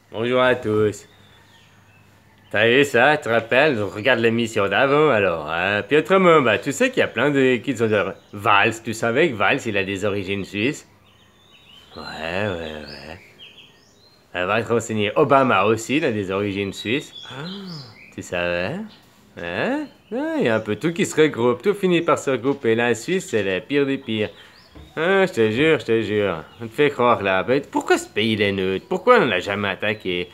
Bonjour à tous. T'as vu ça, tu te rappelles? On regarde l'émission d'avant alors, hein? Puis autrement, bah, tu sais qu'il y a plein de kids de Valls. Tu savais que Valls, il a des origines suisses? Ouais, ouais, ouais. Elle va te renseigner. Obama aussi, il a des origines suisses. Tu savais? Hein? Ah, il y a un peu tout qui se regroupe, tout finit par se regrouper. La Suisse, c'est le pire des pires. Ah, je te jure, je te jure. On te fait croire là. Ben, pourquoi ce pays il est neutre? Pourquoi on l'a jamais attaqué?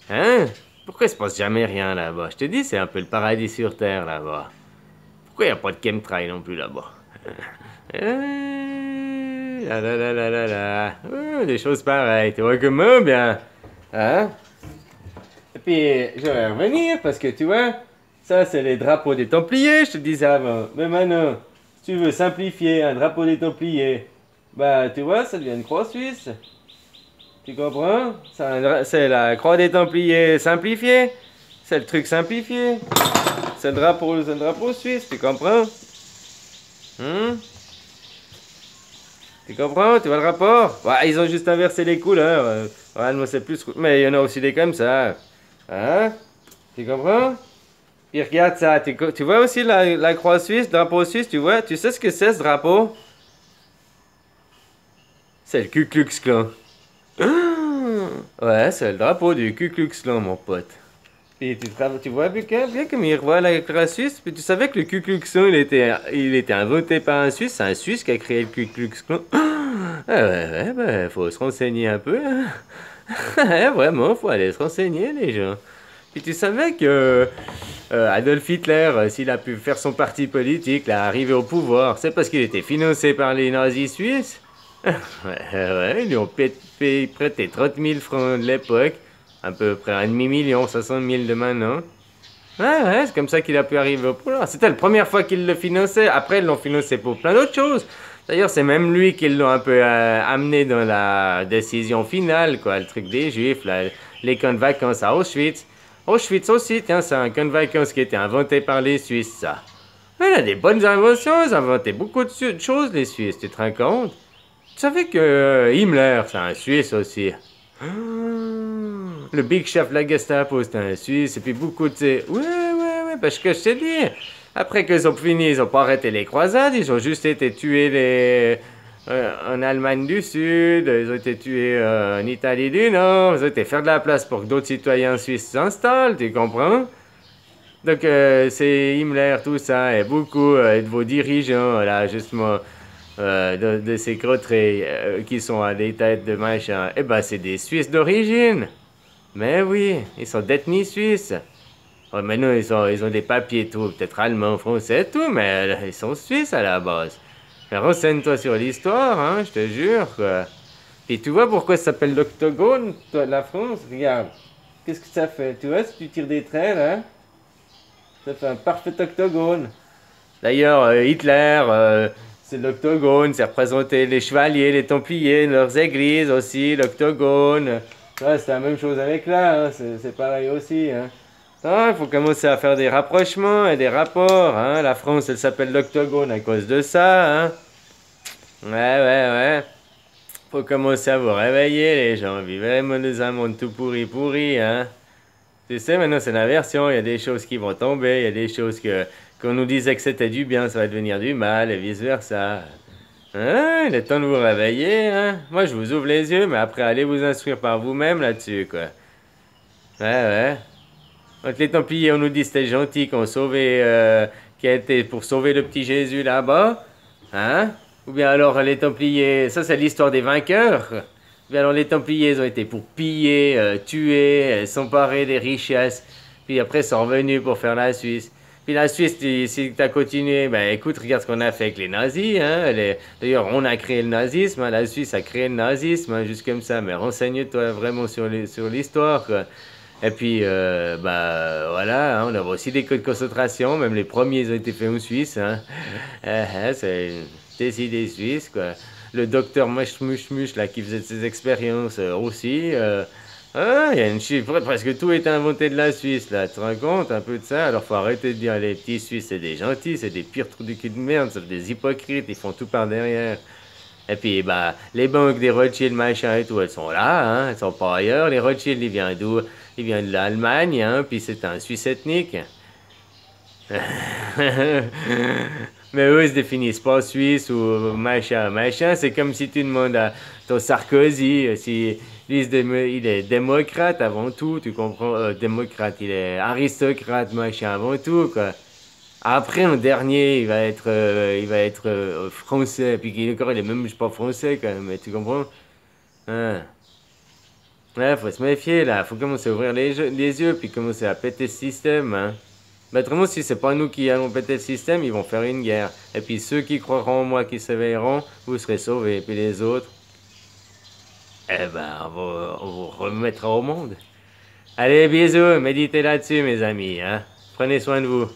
Hein? Pourquoi il se passe jamais rien là-bas? Je te dis, c'est un peu le paradis sur Terre là-bas. Pourquoi il n'y a pas de chemtrail non plus là-bas? La la la la la la. Des choses pareilles, tu vois comment bien? Hein? Et puis, je vais revenir parce que tu vois, ça c'est les drapeaux des Templiers, je te disais avant. Mais maintenant, si tu veux simplifier un drapeau des Templiers, bah tu vois, ça devient une croix suisse. Tu comprends? C'est la croix des Templiers simplifiée. C'est le truc simplifié. C'est le drapeau suisse, tu comprends? Hmm? Tu comprends? Tu vois le rapport? Ouais, ils ont juste inversé les couleurs. Ouais, moi c'est plus. Mais il y en a aussi des comme ça. Hein? Tu comprends? Puis regarde ça. Tu vois aussi la croix suisse, drapeau suisse, tu vois? Tu sais ce que c'est ce drapeau? C'est le Ku Klux Klan. Ouais, c'est le drapeau du Ku Klux Klan, mon pote. Puis tu vois bien comme il revoit la croix suisse. Puis tu savais que le Ku Klux Klan, il était inventé par un Suisse. C'est un Suisse qui a créé le Ku Klux Klan. Ah ouais, ouais, ben, faut se renseigner un peu, hein. Ouais, vraiment, faut aller se renseigner, les gens. Puis tu savais que Adolf Hitler, s'il a pu faire son parti politique, là, arriver au pouvoir, c'est parce qu'il était financé par les nazis suisses. Ouais, ouais, ils lui ont prêté 30 000 francs de l'époque, à peu près un demi-million, 60 000 de maintenant. Ouais, ouais, c'est comme ça qu'il a pu arriver au pouvoir. C'était la première fois qu'il le finançait. Après, ils l'ont financé pour plein d'autres choses. D'ailleurs, c'est même lui qui l'a un peu amené dans la décision finale, quoi. Le truc des Juifs, là, les camps de vacances à Auschwitz. Auschwitz aussi, tiens, c'est un camp de vacances qui a été inventé par les Suisses, ça. Il a des bonnes inventions, ils ont inventé beaucoup de choses, les Suisses, tu te rends compte? Tu savais que Himmler, c'est un Suisse aussi. Le big chef de la Gestapo, c'était un Suisse, et puis beaucoup de ces... Ouais, ouais, ouais, parce que je t'ai dit, après qu'ils ont fini, ils ont pas arrêté les croisades, ils ont juste été tués en Allemagne du Sud, ils ont été tués en Italie du Nord, ils ont été faire de la place pour que d'autres citoyens suisses s'installent, tu comprends? Donc c'est Himmler, tout ça, et beaucoup de vos dirigeants, là, justement, de ces crotteries qui sont à des têtes de machin, eh ben c'est des Suisses d'origine. Mais oui, ils sont d'ethnie suisse. Ouais, maintenant, ils ont des papiers tout, peut-être allemands, français, tout, mais ils sont suisses à la base. Mais renseigne-toi sur l'histoire, hein, je te jure, quoi. Puis tu vois pourquoi ça s'appelle l'octogone, toi, la France? Regarde. Qu'est-ce que ça fait? Tu vois, si tu tires des traits, là, ça fait un parfait octogone. D'ailleurs, Hitler, c'est l'octogone, c'est représenté les chevaliers, les templiers, leurs églises aussi, l'octogone. Ouais, c'est la même chose avec là, hein, c'est pareil aussi. Hein. Il faut commencer à faire des rapprochements et des rapports. Hein. La France, elle s'appelle l'octogone à cause de ça. Hein. Ouais, ouais, ouais. Faut commencer à vous réveiller, les gens. Vivez dans un monde tout pourri, pourri. Hein. Tu sais, maintenant c'est l'inversion. Il y a des choses qui vont tomber. Il y a des choses qu'on nous disait que c'était du bien, ça va devenir du mal et vice-versa. Hein, il est temps de vous réveiller, hein. Moi, je vous ouvre les yeux, mais après, allez vous instruire par vous-même là-dessus, quoi. Ouais, ouais. Quand les Templiers, on nous dit que c'était gentil, qu'on sauvait, qui a été pour sauver le petit Jésus là-bas, hein. Ou bien alors les Templiers, ça c'est l'histoire des vainqueurs. Ou bien alors les Templiers, ils ont été pour piller, tuer, s'emparer des richesses. Puis après, ils sont revenus pour faire la Suisse. Puis la Suisse, si tu as continué, ben écoute, regarde ce qu'on a fait avec les nazis. Hein, d'ailleurs, on a créé le nazisme. Hein, la Suisse a créé le nazisme, hein, juste comme ça. Mais renseigne-toi vraiment sur l'histoire, quoi. Et puis, bah voilà, hein, on a aussi des camps de concentration. Même les premiers, ils ont été faits en Suisse. Hein. C'est des idées suisses, quoi. Le docteur Mush là, qui faisait ses expériences aussi. Il y a une chiffre, presque tout est inventé de la Suisse, là. Tu te rends compte un peu de ça? Alors faut arrêter de dire les petits Suisses, c'est des gentils, c'est des pires trous du cul de merde, c'est des hypocrites, ils font tout par derrière. Et puis, bah, les banques des Rothschild, machin et tout, elles sont là, hein, elles sont pas ailleurs. Les Rothschild, ils viennent d'où? Ils viennent de l'Allemagne, hein, puis c'est un Suisse ethnique. Mais eux, ils se définissent pas suisse ou machin, machin. C'est comme si tu demandes à ton Sarkozy si lui, il est démocrate avant tout, tu comprends? Démocrate, il est aristocrate, machin, avant tout, quoi. Après, en dernier, il va être français. Puis encore, il est même pas français, quand même. Mais tu comprends? Hein. Ouais, faut se méfier, là. Faut commencer à ouvrir les yeux, puis commencer à péter ce système, hein. Mais autrement, si c'est pas nous qui allons péter le système, ils vont faire une guerre. Et puis ceux qui croiront en moi, qui s'éveilleront, vous serez sauvés. Et puis les autres, eh ben, on vous remettra au monde. Allez, bisous, méditez là-dessus, mes amis, hein. Prenez soin de vous.